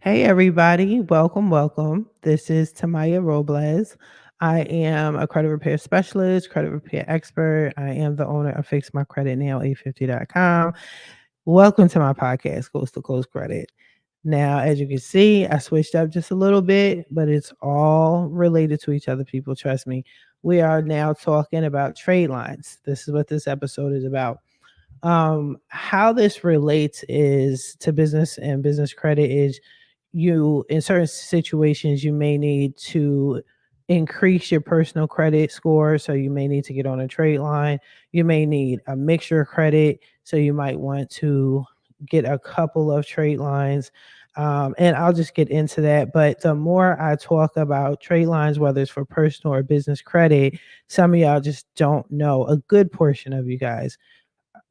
Hey everybody, welcome. This is Tamiya Robles. I am a credit repair specialist, credit repair expert. I am the owner of FixMyCreditNow850.com. Welcome to my podcast, Coast to Coast Credit. Now, as you can see, I switched up just a little bit, but it's all related to each other, people. Trust me. We are now talking about trade lines. This is what this episode is about. How this relates is to business and business credit is you in certain situations you may need to increase your personal credit score, so you may need to get on a trade line. You may need a mixture credit, so you might want to get a couple of trade lines. And I'll just get into that. But the more I talk about trade lines, whether it's for personal or business credit, some of y'all just don't know. A good portion of you guys,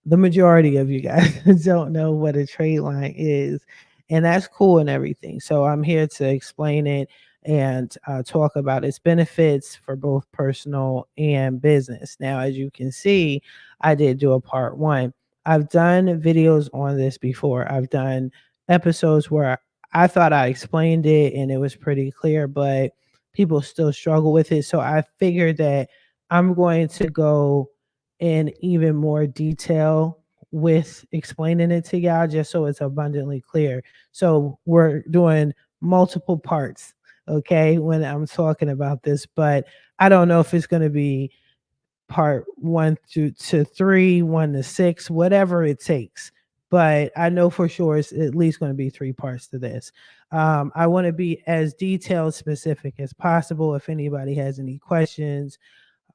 the majority of you guys don't know what a trade line is, and that's cool and everything. So I'm here to explain it and talk about its benefits for both personal and business. Now, as you can see, I did do a part one. I've done videos on this before. I've done episodes where I thought I explained it and it was pretty clear, but people still struggle with it. So I figured that I'm going to go in even more detail with explaining it to y'all just so it's abundantly clear. So we're doing multiple parts, okay, when I'm talking about this, but I don't know if it's going to be part one to three, one to six, whatever it takes. But I know for sure it's at least going to be three parts to this. I want to be as detailed, specific as possible. If anybody has any questions,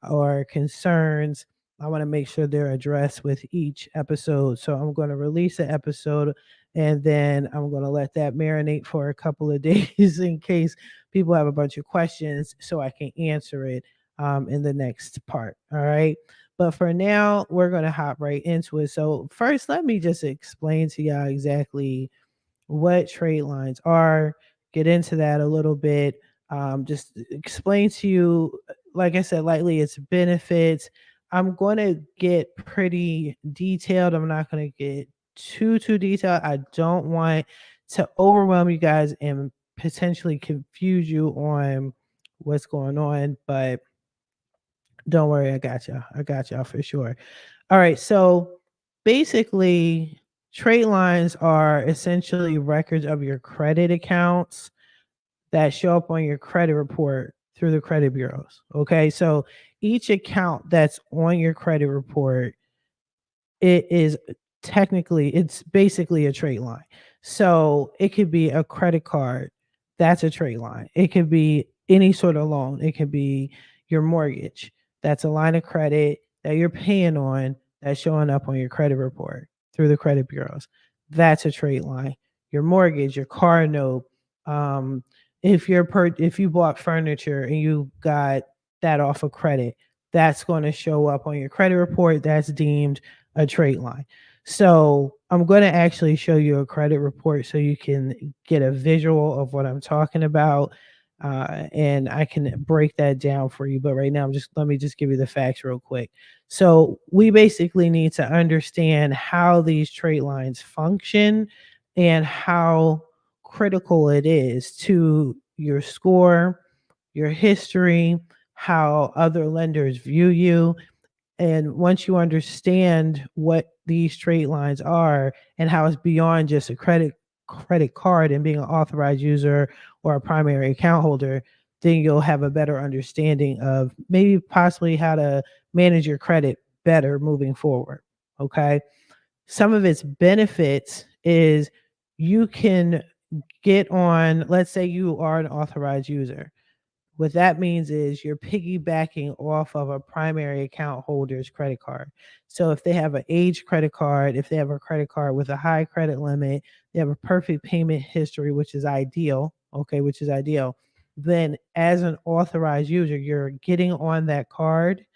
or concerns, I want to make sure they're addressed with each episode. So I'm going to release an episode and then I'm going to let that marinate for a couple of days in case people have a bunch of questions so I can answer it in the next part. All right. But for now, we're going to hop right into it. So, first, let me just explain to y'all exactly what trade lines are, get into that a little bit, just explain to you, like I said, lightly, its benefits. I'm going to get pretty detailed. I'm not going to get too detailed. I don't want to overwhelm you guys and potentially confuse you on what's going on, but don't worry, I got y'all. I got y'all for sure. All right, so basically, trade lines are essentially records of your credit accounts that show up on your credit report through the credit bureaus. Okay, so each account that's on your credit report, it is it's basically a trade line. So it could be a credit card, that's a trade line. It could be any sort of loan. It could be your mortgage. That's a line of credit that you're paying on that's showing up on your credit report through the credit bureaus. That's a trade line. Your mortgage, your car note, if you bought furniture and you got that off of credit, that's going to show up on your credit report. That's deemed a trade line. So I'm going to actually show you a credit report so you can get a visual of what I'm talking about. And I can break that down for you. But right now, let me just give you the facts real quick. So we basically need to understand how these trade lines function and how critical it is to your score, your history, how other lenders view you. And once you understand what these trade lines are and how it's beyond just a credit card and being an authorized user or a primary account holder, then you'll have a better understanding of maybe possibly how to manage your credit better moving forward. Okay. Some of its benefits is you can get on, let's say you are an authorized user. What that means is you're piggybacking off of a primary account holder's credit card. So if they have an age credit card, if they have a credit card with a high credit limit, they have a perfect payment history, which is ideal, okay, which is ideal. Then as an authorized user, you're getting on that card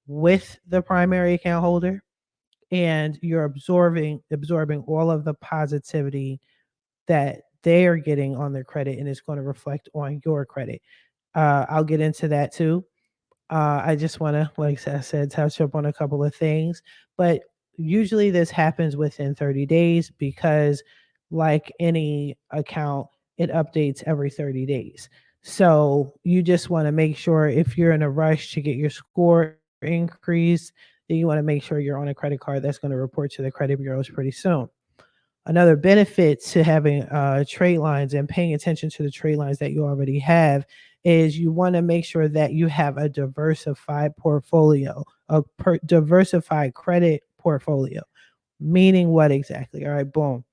with the primary account holder and you're absorbing all of the positivity that they are getting on their credit, and it's going to reflect on your credit. I'll get into that too. I just want to, like I said, touch up on a couple of things. But usually this happens within 30 days because, like any account, it updates every 30 days. So you just want to make sure if you're in a rush to get your score increased, then you want to make sure you're on a credit card that's going to report to the credit bureaus pretty soon. Another benefit to having trade lines and paying attention to the trade lines that you already have is you want to make sure that you have a diversified portfolio, diversified credit portfolio. Meaning what exactly? All right, boom.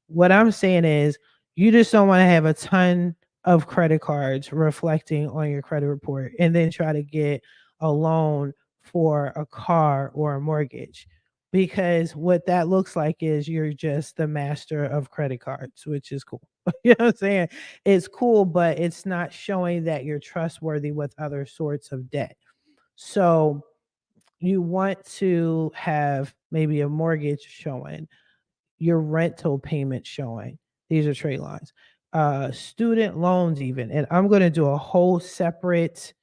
What I'm saying is you just don't want to have a ton of credit cards reflecting on your credit report and then try to get a loan for a car or a mortgage. Because what that looks like is you're just the master of credit cards, which is cool. You know what I'm saying? It's cool, but it's not showing that you're trustworthy with other sorts of debt. So you want to have maybe a mortgage showing, your rental payment showing. These are trade lines. Student loans, even. And I'm going to do a whole separate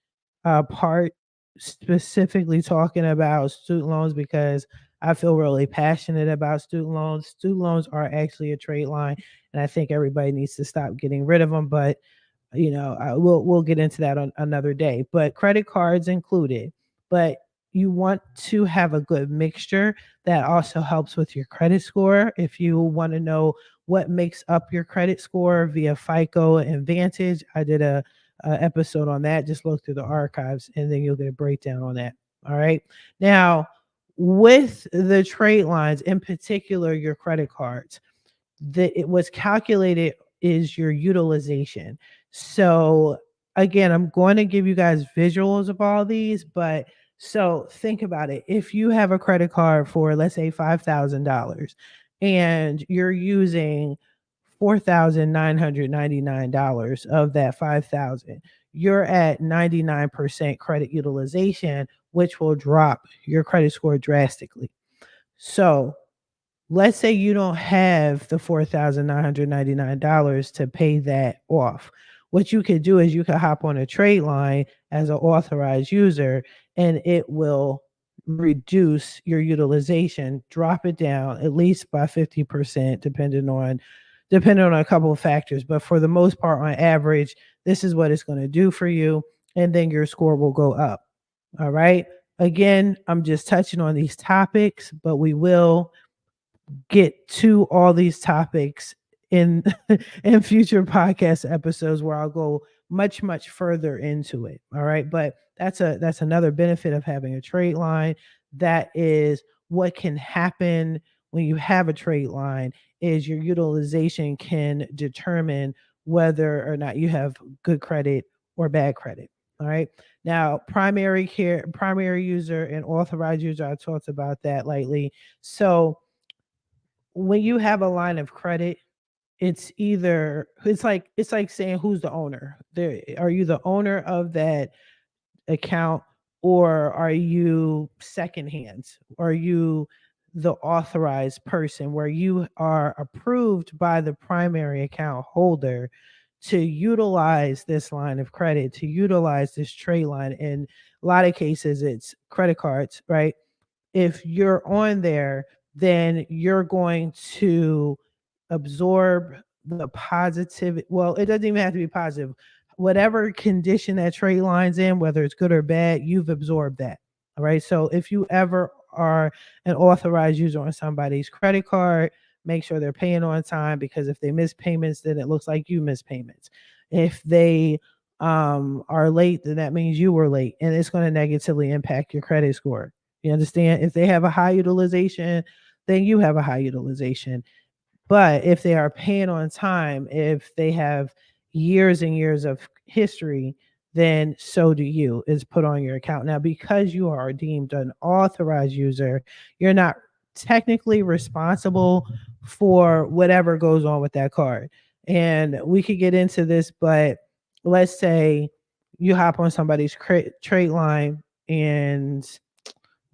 part specifically talking about student loans because I feel really passionate about student loans. Student loans are actually a trade line, and I think everybody needs to stop getting rid of them. But we'll get into that on another day. But credit cards included. But you want to have a good mixture that also helps with your credit score. If you want to know what makes up your credit score via FICO and Vantage, I did a episode on that. Just look through the archives, and then you'll get a breakdown on that. All right. Now, with the trade lines, in particular, your credit cards, it was calculated is your utilization. So again, I'm going to give you guys visuals of all these, but so think about it. If you have a credit card for let's say $5,000 and you're using $4,999 of that 5,000, you're at 99% credit utilization, which will drop your credit score drastically. So let's say you don't have the $4,999 to pay that off. What you could do is you could hop on a trade line as an authorized user, and it will reduce your utilization, drop it down at least by 50%, depending on a couple of factors. But for the most part, on average, this is what it's going to do for you, and then your score will go up. All right. Again, I'm just touching on these topics, but we will get to all these topics in in future podcast episodes where I'll go much further into it. All right, but that's another benefit of having a trade line. That is what can happen when you have a trade line is your utilization can determine whether or not you have good credit or bad credit. All right. Now, primary user and authorized user, I talked about that lately. So when you have a line of credit, it's like saying who's the owner. There, are you the owner of that account, or are you second hands? Are you the authorized person where you are approved by the primary account holder to utilize this line of credit, to utilize this trade line? In a lot of cases, it's credit cards, right? If you're on there, then you're going to absorb the positive. Well, it doesn't even have to be positive. Whatever condition that trade line's in, whether it's good or bad, you've absorbed that. All right. So if you ever are an authorized user on somebody's credit card, make sure they're paying on time, because if they miss payments, then it looks like you miss payments. If they are late, then that means you were late, and it's going to negatively impact your credit score. You understand? If they have a high utilization, then you have a high utilization. But if they are paying on time, if they have years and years of history, then so do you. Is put on your account. Now, because you are deemed an authorized user, you're not technically responsible for whatever goes on with that card. And we could get into this, but let's say you hop on somebody's trade line and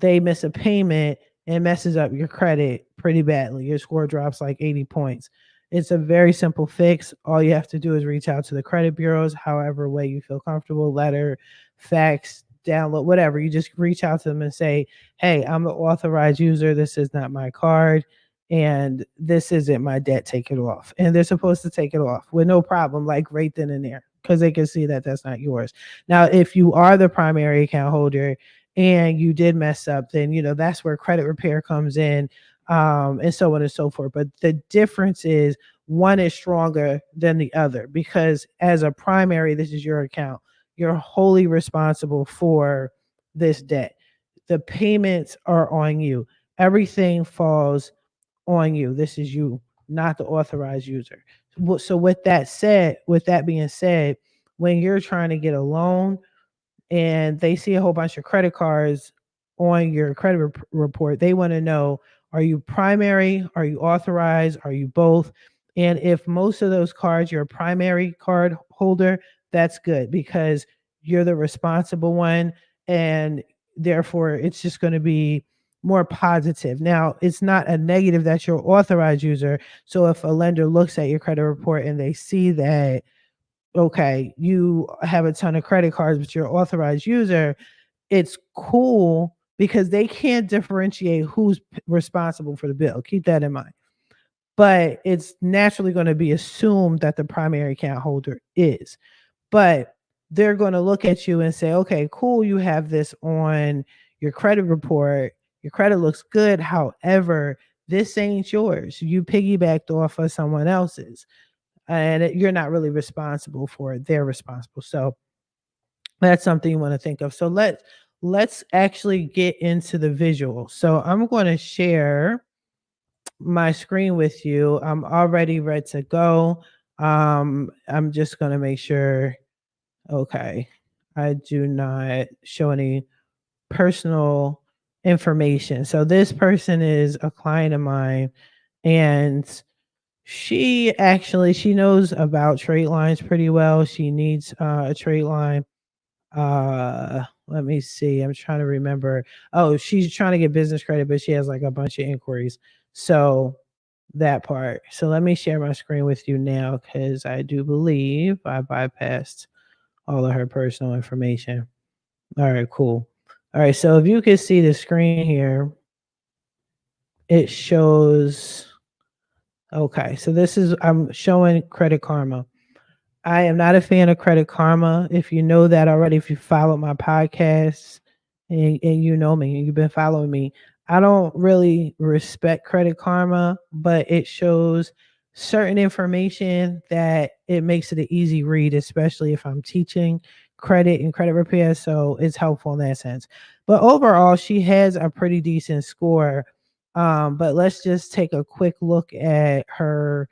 they miss a payment and messes up your credit pretty badly. Your score drops like 80 points. It's a very simple fix. All you have to do is reach out to the credit bureaus, however way you feel comfortable, letter, fax, download, whatever. You just reach out to them and say, hey, I'm the authorized user. This is not my card. and this isn't my debt, take it off. And they're supposed to take it off with no problem, like right then and there, because they can see that that's not yours. Now, if you are the primary account holder and you did mess up, then that's where credit repair comes in, and so on and so forth. But the difference is one is stronger than the other, because as a primary, this is your account. You're wholly responsible for this debt. The payments are on you. Everything falls on you. This is you, not the authorized user. So with that being said, when you're trying to get a loan and they see a whole bunch of credit cards on your credit report, they want to know, are you primary? Are you authorized? Are you both? And if most of those cards, you're a primary card holder, that's good, because you're the responsible one. And therefore, it's just going to be more positive. Now, it's not a negative that you're authorized user. So if a lender looks at your credit report and they see that, okay, you have a ton of credit cards, but you're an authorized user, it's cool because they can't differentiate who's responsible for the bill. Keep that in mind. But it's naturally going to be assumed that the primary account holder is. But they're going to look at you and say, okay, cool, you have this on your credit report. Your credit looks good. However, this ain't yours. You piggybacked off of someone else's, and you're not really responsible for it. They're responsible. So that's something you want to think of. So let's actually get into the visual. So I'm going to share my screen with you. I'm already ready to go. I'm just going to make sure, okay, I do not show any personal information. So this person is a client of mine, and she knows about trade lines pretty well. She needs a trade line. Let me see. I'm trying to remember. Oh, she's trying to get business credit, but she has like a bunch of inquiries. So that part. So let me share my screen with you now, because I do believe I bypassed all of her personal information. All right, cool. All right, so if you can see the screen here, it shows, okay, so I'm showing Credit Karma. I am not a fan of Credit Karma. If you know that already, if you followed my podcast and you know me, and you've been following me, I don't really respect Credit Karma, but it shows certain information that it makes it an easy read, especially if I'm teaching credit and credit repair. So it's helpful in that sense. But overall, she has a pretty decent score. But let's just take a quick look at her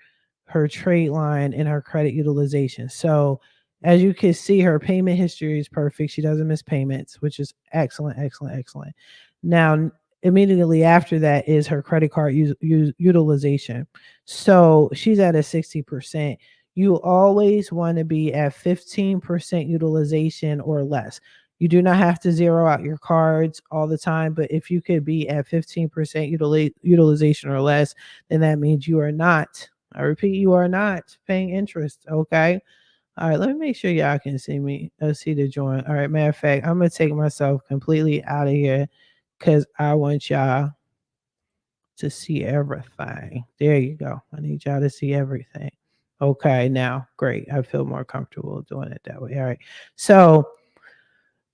trade line and her credit utilization. So as you can see, her payment history is perfect. She doesn't miss payments, which is excellent, excellent, excellent. Now, immediately after that is her credit card utilization. So she's at a 60%. You always want to be at 15% utilization or less. You do not have to zero out your cards all the time, but if you could be at 15% utilization or less, then that means you are not, I repeat, you are not paying interest. Okay. All right. Let me make sure y'all can see me. See the join. All right. Matter of fact, I'm going to take myself completely out of here because I want y'all to see everything. There you go. I need y'all to see everything. Okay. Now, great. I feel more comfortable doing it that way. All right. So,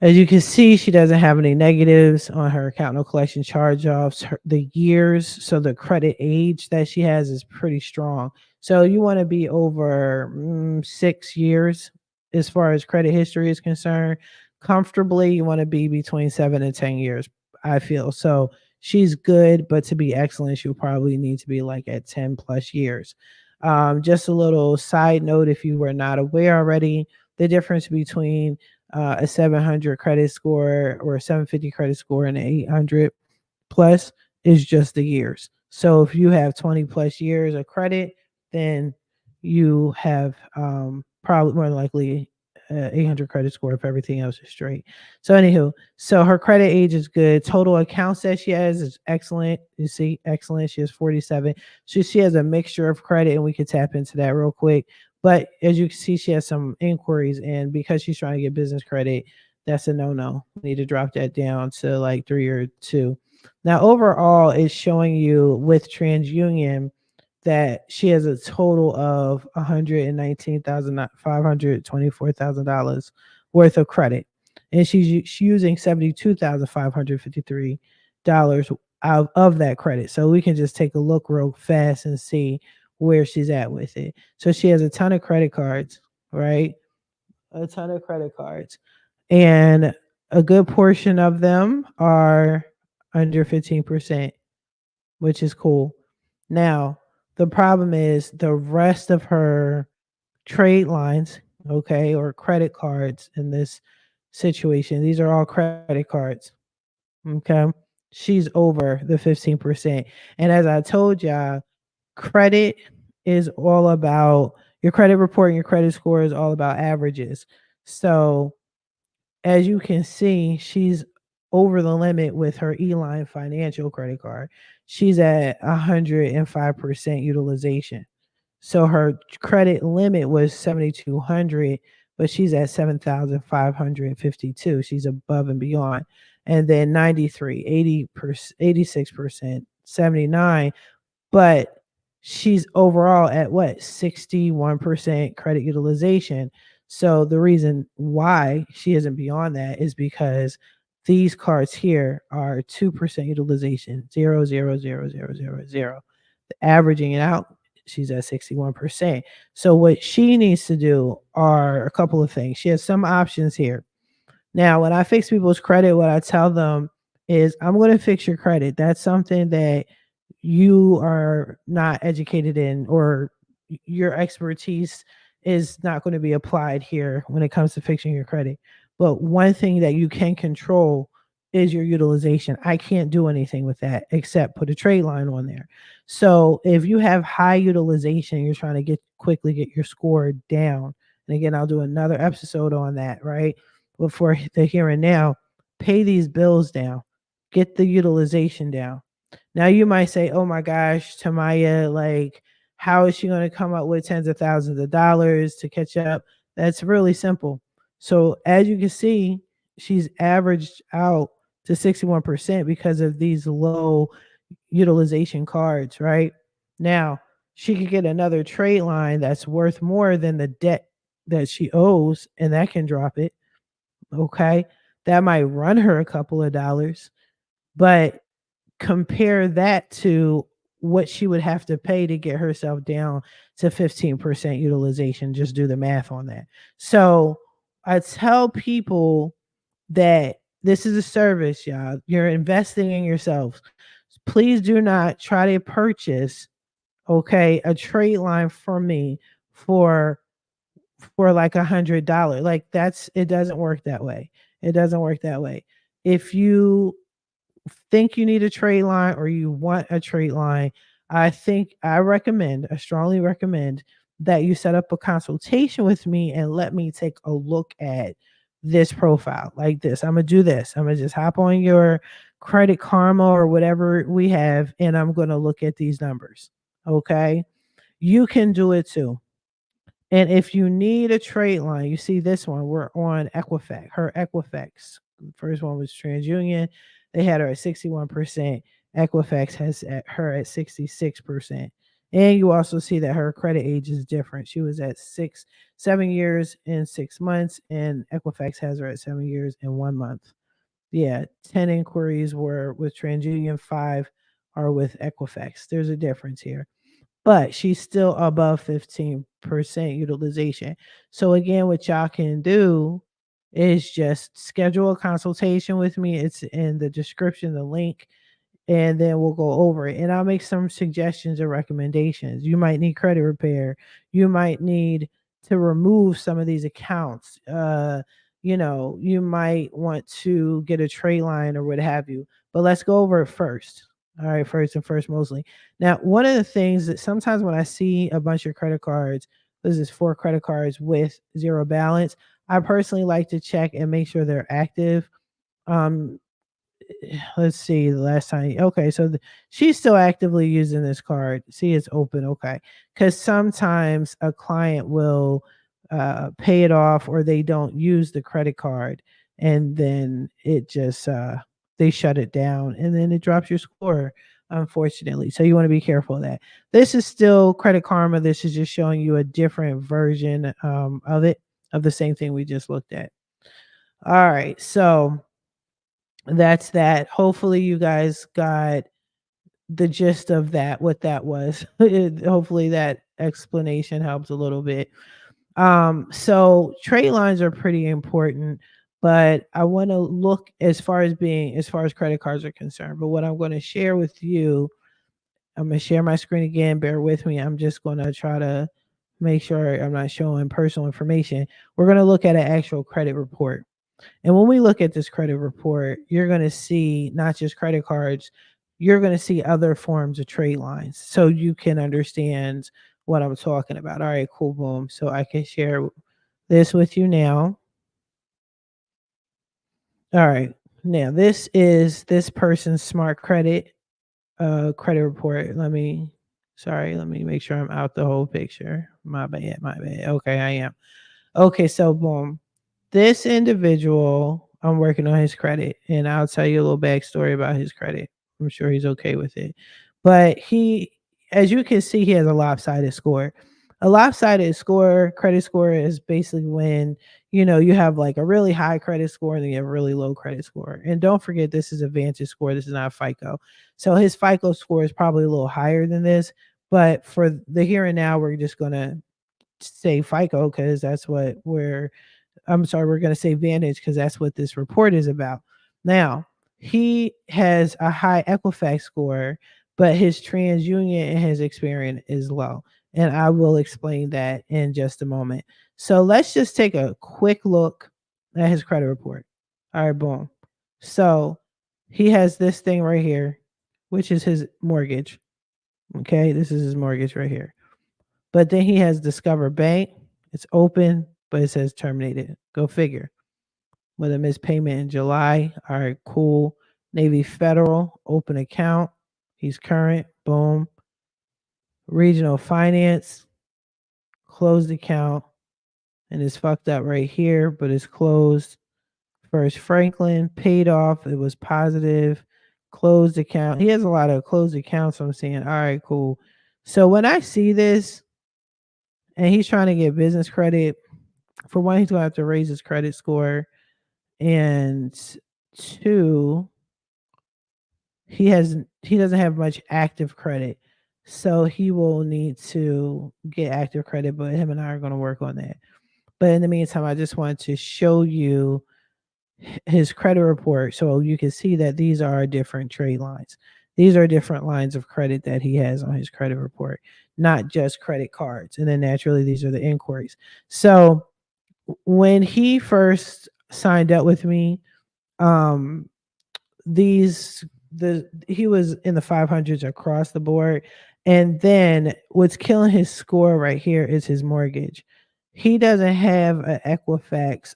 as you can see, she doesn't have any negatives on her account, no collection charge-offs. The years, so the credit age that she has is pretty strong. So you want to be over 6 years as far as credit history is concerned. Comfortably, you want to be between 7 and 10 years, I feel. So she's good, but to be excellent, she'll probably need to be like at 10 plus years. Just a little side note, if you were not aware already, the difference between a 700 credit score or a 750 credit score and an 800 plus is just the years. So if you have 20 plus years of credit, then you have probably more likely 800 credit score if everything else is straight. So anywho, so her credit age is good. Total accounts that she has is excellent. You see, excellent. She has 47. She has a mixture of credit, and we could tap into that real quick. But as you can see, she has some inquiries, and because she's trying to get business credit, that's a no-no. We need to drop that down to like 3 or 2. Now, overall, it's showing you with TransUnion that she has a total of $119,524,000 worth of credit, and she's using $72,553 out of that credit. So we can just take a look real fast and see where she's at with it. So she has a ton of credit cards, right? A ton of credit cards, and a good portion of them are under 15%, which is cool. Now, the problem is the rest of her trade lines, okay, or credit cards in this situation, these are all credit cards, okay? She's over the 15%. And as I told y'all, credit is all about your credit report and your credit score is all about averages. So as you can see, she's over the limit with her Eline Financial credit card. She's at 105% utilization. So her credit limit was 7,200, but she's at 7,552. She's above and beyond. And then 93, 80%, 86%, 79, but she's overall at what, 61% credit utilization. So the reason why she isn't beyond that is because these cards here are 2% utilization, 0.00000. Averaging it out, she's at 61%. So what she needs to do are a couple of things. She has some options here. Now, when I fix people's credit, what I tell them is, I'm going to fix your credit. That's something that you are not educated in, or your expertise is not going to be applied here when it comes to fixing your credit. But one thing that you can control is your utilization. I can't do anything with that except put a trade line on there. So if you have high utilization, you're trying to quickly get your score down. And again, I'll do another episode on that, right? But for the here and now, pay these bills down, get the utilization down. Now you might say, "Oh my gosh, Tamiya, like, how is she going to come up with tens of thousands of dollars to catch up?" That's really simple. So as you can see, she's averaged out to 61% because of these low utilization cards, right? Now, she could get another trade line that's worth more than the debt that she owes, and that can drop it. Okay. That might run her a couple of dollars, but compare that to what she would have to pay to get herself down to 15% utilization. Just do the math on that. So I tell people that this is a service, y'all. You're investing in yourselves. Please do not try to purchase, okay, a trade line from me for like $100. Like, it doesn't work that way. It doesn't work that way. If you think you need a trade line or you want a trade line, I strongly recommend that you set up a consultation with me and let me take a look at this profile like this. I'm going to do this. I'm going to just hop on your Credit Karma or whatever we have, and I'm going to look at these numbers. Okay. You can do it too. And if you need a trade line, you see this one, we're on Equifax, her Equifax. First one was TransUnion. They had her at 61%. Equifax has her at 66%. And you also see that her credit age is different. She was at 7 years and 6 months, and Equifax has her at 7 years and 1 month. Yeah, 10 inquiries were with TransUnion, 5 are with Equifax. There's a difference here, but she's still above 15% utilization. So again, what y'all can do is just schedule a consultation with me. It's in the description, the link, and then we'll go over it. And I'll make some suggestions or recommendations. You might need credit repair. You might need to remove some of these accounts. You might want to get a trade line or what have you. But let's go over it first. All right, first and first, mostly. Now, one of the things that sometimes when I see a bunch of credit cards, this is 4 credit cards with zero balance, I personally like to check and make sure they're active. Let's see the last time. Okay, so she's still actively using this card. See, it's open. Okay, because sometimes a client will pay it off or they don't use the credit card, and then it just they shut it down and then it drops your score, unfortunately. So you want to be careful of that. This is still Credit Karma. This is just showing you a different version of it, of the same thing we just looked at. All right. So that's that. Hopefully you guys got the gist of that, what that was. Hopefully that explanation helps a little bit. So trade lines are pretty important, but I want to look as far as credit cards are concerned. But what I'm going to share with you, I'm going to share my screen again. Bear with me. I'm just going to try to make sure I'm not showing personal information. We're going to look at an actual credit report. And when we look at this credit report, you're going to see not just credit cards, you're going to see other forms of trade lines so you can understand what I'm talking about. All right, cool, boom. So I can share this with you now. All right. Now, this is this person's smart credit report. Let me make sure I'm out the whole picture. My bad, my bad. Okay, I am. Okay, so boom. This individual, I'm working on his credit, and I'll tell you a little backstory about his credit. I'm sure he's okay with it. But as you can see, he has a lopsided score. A lopsided score, credit score is basically when, you have like a really high credit score and then you have a really low credit score. And don't forget, this is a Vantage score. This is not FICO. So his FICO score is probably a little higher than this. But for the here and now, we're just going to say FICO because that's what we're going to say Vantage because that's what this report is about. Now, he has a high Equifax score, but his TransUnion and his Experian is low. And I will explain that in just a moment. So let's just take a quick look at his credit report. All right, boom. So he has this thing right here, which is his mortgage. Okay, this is his mortgage right here. But then he has Discover Bank. It's open, but it says terminated. Go figure. With a missed payment in July. All right, cool. Navy Federal, open account. He's current. Boom. Regional Finance, closed account. And it's fucked up right here, but it's closed. First Franklin, paid off. It was positive. Closed account. He has a lot of closed accounts. So I'm saying, all right, cool. So when I see this and he's trying to get business credit, for one, he's going to have to raise his credit score. And two, he doesn't have much active credit. So he will need to get active credit, but him and I are going to work on that. But in the meantime, I just wanted to show you his credit report so you can see that these are different trade lines. These are different lines of credit that he has on his credit report, not just credit cards. And then naturally, these are the inquiries. So when he first signed up with me, um, he was in the 500s across the board. And then what's killing his score right here is his mortgage. He doesn't have an Equifax.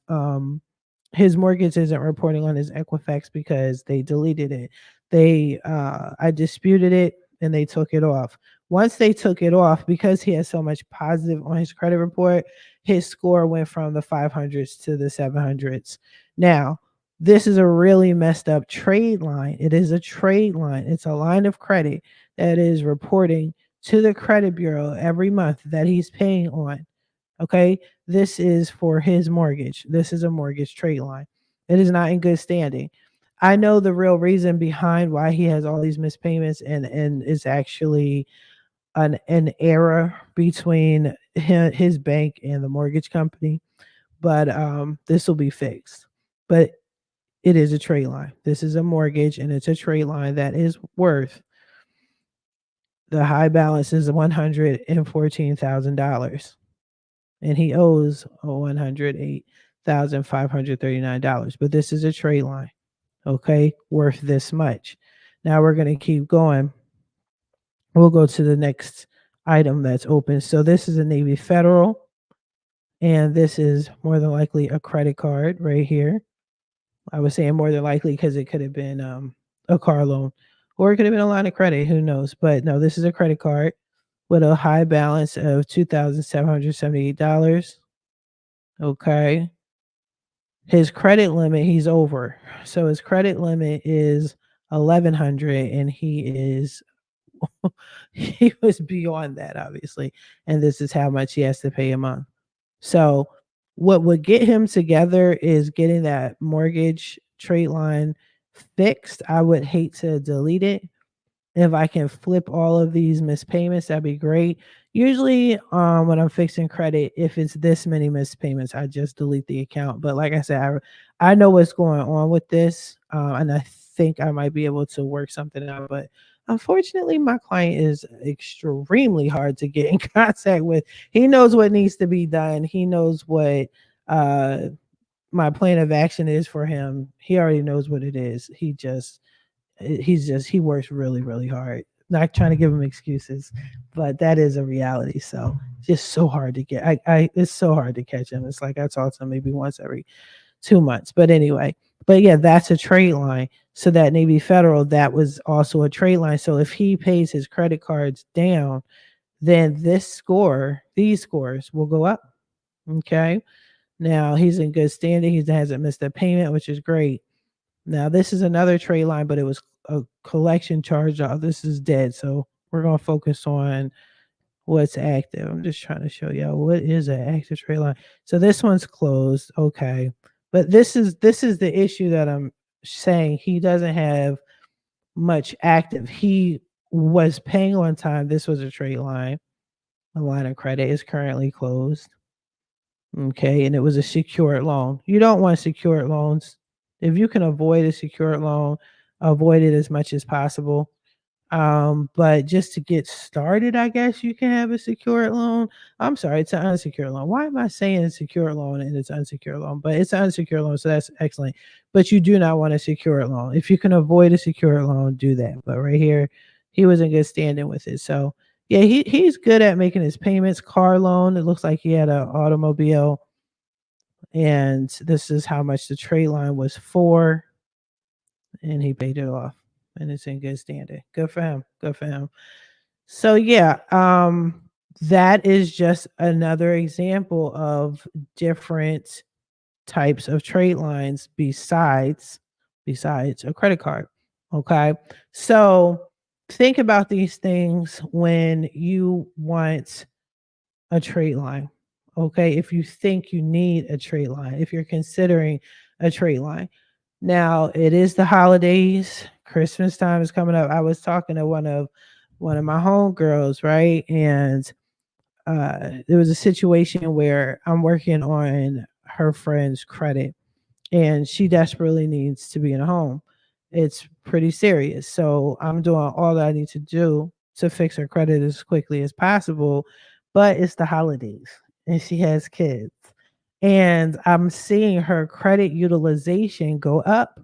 His mortgage isn't reporting on his Equifax because they deleted it. I disputed it and they took it off. Once they took it off, because he has so much positive on his credit report, his score went from the 500s to the 700s. Now, this is a really messed up trade line. It is a trade line. It's a line of credit that is reporting to the credit bureau every month that he's paying on. Okay. This is for his mortgage. This is a mortgage trade line. It is not in good standing. I know the real reason behind why he has all these missed payments, and it's actually an error between his bank and the mortgage company. But this will be fixed. But it is a trade line. This is a mortgage, and it's a trade line that is worth, the high balance is $114,000. And he owes $108,539. But this is a trade line, okay, worth this much. Now we're going to keep going. We'll go to the next item that's open. So this is a Navy Federal, and this is more than likely a credit card right here. I was saying more than likely because it could have been a car loan, or it could have been a line of credit. Who knows? But no, this is a credit card with a high balance of $2,778. Okay. His credit limit, he's over. So his credit limit is 1100 and he is he was beyond that obviously. And this is how much he has to pay a month. So what would get him together is getting that mortgage trade line fixed. I would hate to delete it. If I can flip all of these missed payments, that'd be great. Usually, when I'm fixing credit, if it's this many missed payments, I just delete the account. But like I said, I know what's going on with this, and I think I might be able to work something out. But unfortunately, my client is extremely hard to get in contact with. He knows what needs to be done. He knows what uh, my plan of action is for him. He already knows what it is. He works really really hard. Not trying to give him excuses, but that is a reality. So just so hard to get. I It's so hard to catch him. It's like I talk to him maybe once every 2 months. But anyway, but yeah, that's a trade line. So that Navy Federal, that was also a trade line. So if he pays his credit cards down, then these scores will go up. Okay. Now he's in good standing. He hasn't missed a payment, which is great. Now this is another trade line, but it was a collection charge off. This is dead. So we're gonna focus on what's active. I'm just trying to show y'all what is an active trade line. So this one's closed. Okay. But this is the issue that I'm saying. He doesn't have much active. He was paying on time. This was a trade line. A line of credit is currently closed. Okay, and it was a secured loan. You don't want secured loans. If you can avoid a secured loan, avoid it as much as possible. But just to get started, I guess you can have a secured loan. I'm sorry, it's an unsecured loan. Why am I saying secured loan and it's unsecured loan? But it's an unsecured loan, so that's excellent. But you do not want a secured loan. If you can avoid a secured loan, do that. But right here, he was in good standing with it. So yeah, he's good at making his payments. Car loan, it looks like he had an automobile, and this is how much the trade line was for, and he paid it off, and it's in good standing. Good for him. Good for him. So yeah, that is just another example of different types of trade lines besides a credit card. Okay. So think about these things when you want a trade line. Okay. If you think you need a trade line, if you're considering a trade line. Now it is the holidays. Christmas time is coming up. I was talking to one of my homegirls, right? And there was a situation where I'm working on her friend's credit, and she desperately needs to be in a home. It's pretty serious. So I'm doing all that I need to do to fix her credit as quickly as possible. But it's the holidays and she has kids. And I'm seeing her credit utilization go up,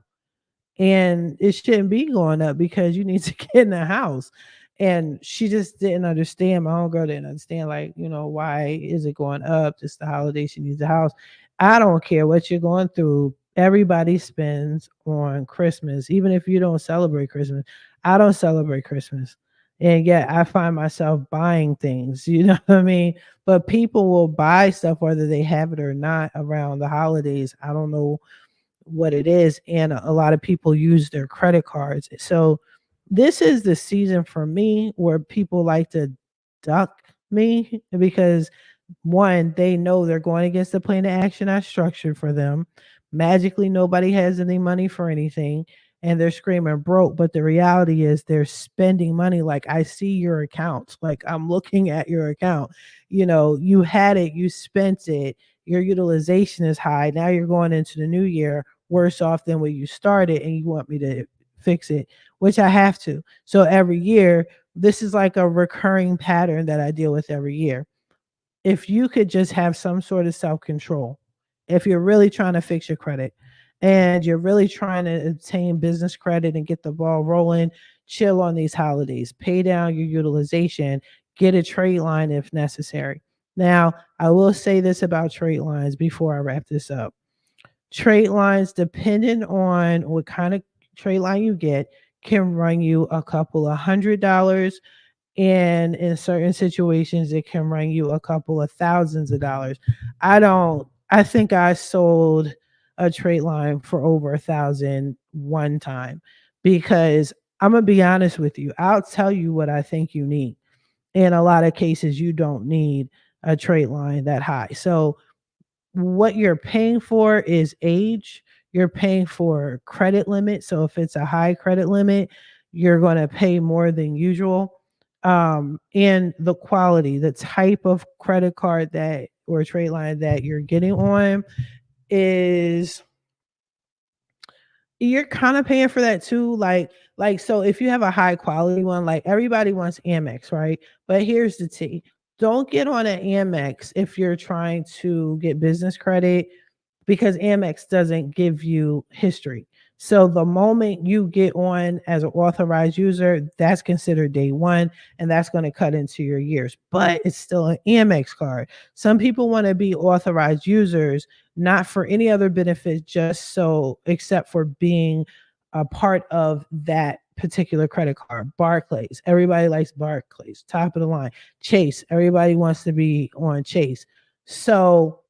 and it shouldn't be going up because you need to get in the house. And she just didn't understand. My own girl didn't understand, like, why is it going up? Just the holiday, she needs the house. I don't care what you're going through. Everybody spends on Christmas, even if you don't celebrate Christmas. I don't celebrate Christmas. And yet I find myself buying things, you know what I mean? But people will buy stuff whether they have it or not around the holidays. I don't know what it is, and a lot of people use their credit cards. So this is the season for me where people like to duck me because one, they know they're going against the plan of action I structured for them. Magically, nobody has any money for anything, and they're screaming broke. But the reality is, they're spending money. Like, I see your account. Like, I'm looking at your account. You had it, you spent it. Your utilization is high. Now you're going into the new year worse off than when you started, and you want me to fix it, which I have to. So every year, this is like a recurring pattern that I deal with every year. If you could just have some sort of self-control, if you're really trying to fix your credit and you're really trying to obtain business credit and get the ball rolling, chill on these holidays, pay down your utilization, get a trade line if necessary. Now, I will say this about trade lines before I wrap this up. Trade lines, depending on what kind of trade line you get, can run you a couple of $100, and in certain situations it can run you a couple of thousands of dollars. I think I sold a trade line for over 1,000 one time because I'm gonna be honest with you. I'll tell you what I think you need. In a lot of cases, you don't need a trade line that high. So what you're paying for is age. You're paying for credit limit. So if it's a high credit limit, you're going to pay more than usual. And the quality, the type of credit card that or trade line that you're getting on is you're kind of paying for that too. Like so if you have a high quality one, like everybody wants Amex, right? But here's the T. Don't get on an Amex if you're trying to get business credit because Amex doesn't give you history. So the moment you get on as an authorized user, that's considered day one, and that's going to cut into your years. But it's still an Amex card. Some people want to be authorized users, not for any other benefit, just so except for being a part of that particular credit card. Barclays, everybody likes Barclays, top of the line. Chase, everybody wants to be on Chase. So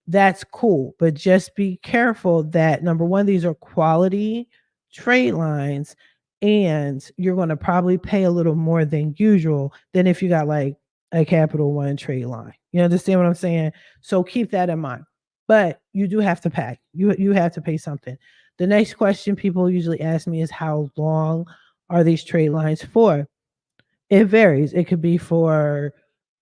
that's cool. But just be careful that number one, these are quality trade lines, and you're going to probably pay a little more than usual than if you got like a Capital One trade line. You understand what I'm saying? So keep that in mind. But you do have to pay. You have to pay something. The next question people usually ask me is how long are these trade lines for? It varies. It could be for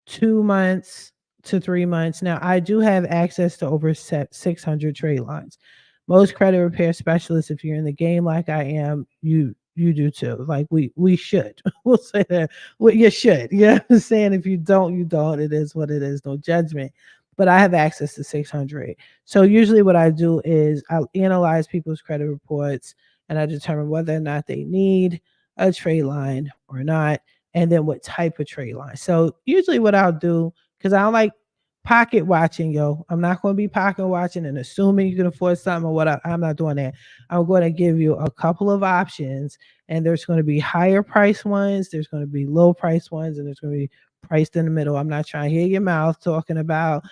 2 months to 3 months. Now, I do have access to over 600 trade lines. Most credit repair specialists, if you're in the game like I am, you do too. Like we should. We'll say that. Well, you should. You know what I'm saying? If you don't, you don't. It is what it is. No judgment. But I have access to 600. So usually what I do is I analyze people's credit reports and I determine whether or not they need a trade line or not, and then what type of trade line. So usually what I'll do, because I don't like pocket watching, yo. I'm not going to be pocket watching and assuming you can afford something or what. I'm not doing that. I'm going to give you a couple of options, and there's going to be higher price ones, there's going to be low price ones, and there's going to be priced in the middle. I'm not trying to hear your mouth talking about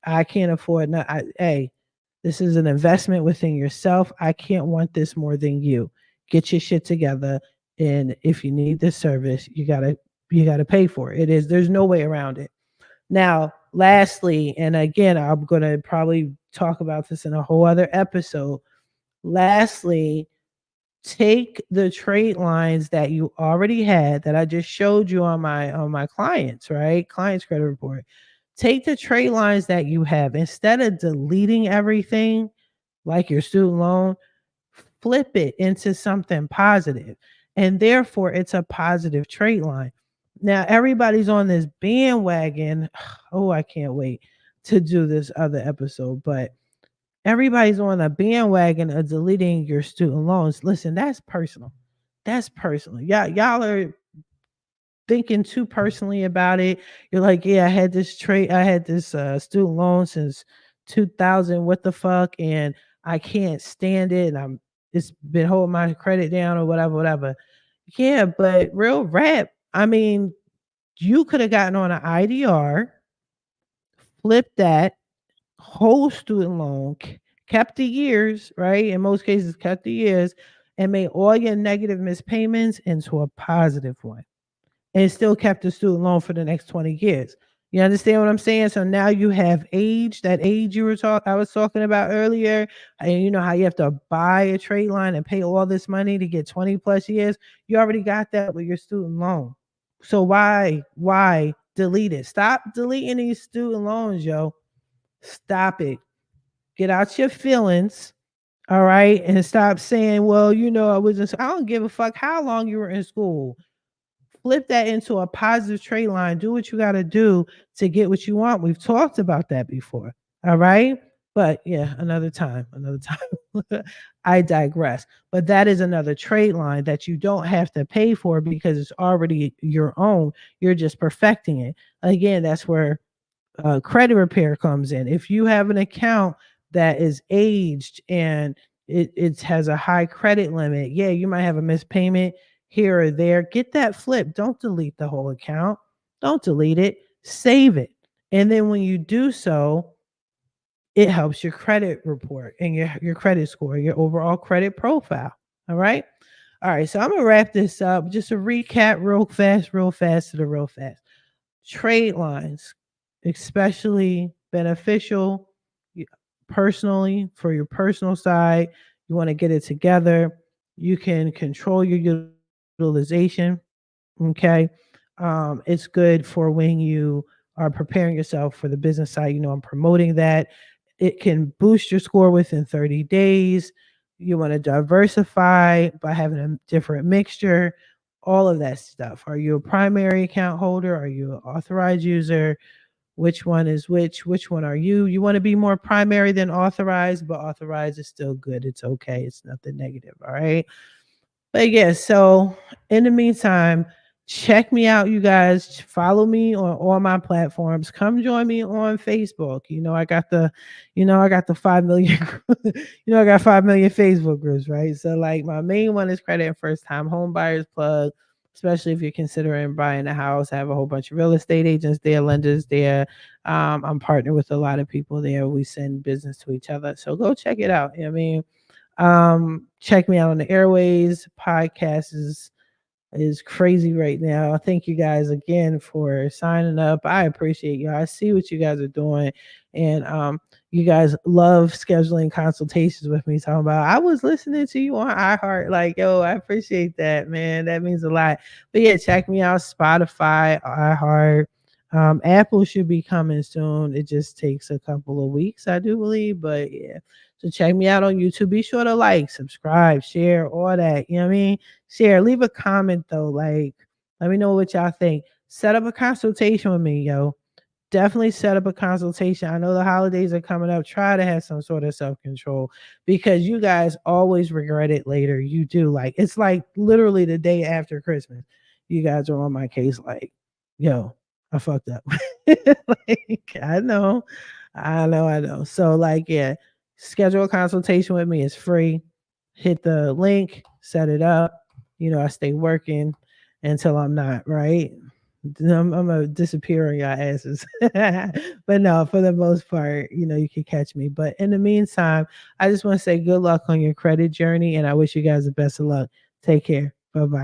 I can't afford. No, hey, this is an investment within yourself. I can't want this more than you. Get your shit together, and if you need this service, you gotta pay for it. It is there's no way around it. Now, lastly, and again, I'm gonna probably talk about this in a whole other episode. Lastly, take the trade lines that you already had that I just showed you on my clients, right? Clients credit report. Take the trade lines that you have instead of deleting everything like your student loan, flip it into something positive, and therefore it's a positive trade line. Now everybody's on this bandwagon. Oh, I can't wait to do this other episode, but everybody's on a bandwagon of deleting your student loans. Listen, that's personal. That's personal. Y'all are thinking too personally about it. You're like, yeah, I had this student loan since 2000. What the fuck? And I can't stand it. And it's been holding my credit down or whatever, whatever. Yeah, but real rap. I mean, you could have gotten on an IDR, flipped that whole student loan, kept the years, right? In most cases, kept the years, and made all your negative mispayments into a positive one, and still kept the student loan for the next 20 years. You understand what I'm saying? So now you have age, that age I was talking about earlier. And you know how you have to buy a trade line and pay all this money to get 20 plus years. You already got that with your student loan. So why delete it? Stop deleting these student loans, yo. Stop it. Get out your feelings. All right. And stop saying, well, I don't give a fuck how long you were in school. Flip that into a positive trade line. Do what you got to do to get what you want. We've talked about that before. All right. But yeah, another time. I digress. But that is another trade line that you don't have to pay for because it's already your own. You're just perfecting it. Again, that's where credit repair comes in. If you have an account that is aged and it has a high credit limit, yeah, you might have a missed payment here or there. Get that flipped. Don't delete the whole account. Don't delete it. Save it. And then when you do so, it helps your credit report and your credit score, your overall credit profile. All right. All right. So I'm gonna wrap this up. Just a recap real fast to the real fast. Trade lines, especially beneficial personally for your personal side. You want to get it together. You can control your utilization. Okay. It's good for when you are preparing yourself for the business side. I'm promoting that. It can boost your score within 30 days. You want to diversify by having a different mixture, all of that stuff. Are you a primary account holder? Are you an authorized user? Which one is which? Which one are you? You want to be more primary than authorized, but authorized is still good. It's okay. It's nothing negative. All right. But yeah, so in the meantime, check me out, you guys. Follow me on all my platforms. Come join me on Facebook. I got the 5 million, I got 5 million Facebook groups, right? So like my main one is credit and first time home buyers plug, especially if you're considering buying a house. I have a whole bunch of real estate agents there, lenders there. I'm partnered with a lot of people there. We send business to each other. So go check it out. I mean, check me out on the airways. Podcast is crazy right now. Thank you guys again for signing up. I appreciate you. I see what you guys are doing. And you guys love scheduling consultations with me, talking about I was listening to you on iHeart. Like, yo, I appreciate that, man. That means a lot. But yeah, check me out. Spotify, iHeart. Apple should be coming soon. It just takes a couple of weeks, I do believe. But yeah. So check me out on YouTube. Be sure to like, subscribe, share, all that. You know what I mean? Share. Leave a comment though. Like, let me know what y'all think. Set up a consultation with me, yo. Definitely set up a consultation. I know the holidays are coming up. Try to have some sort of self-control because you guys always regret it later. You do. Like, it's like literally the day after Christmas. You guys are on my case, like, yo, I fucked up. Like, I know. So, like, yeah, schedule a consultation with me. It's free. Hit the link, set it up. I stay working until I'm not, right? I'm gonna disappear on your asses. But no, for the most part, you can catch me. But in the meantime, I just want to say good luck on your credit journey and I wish you guys the best of luck. Take care. Bye bye.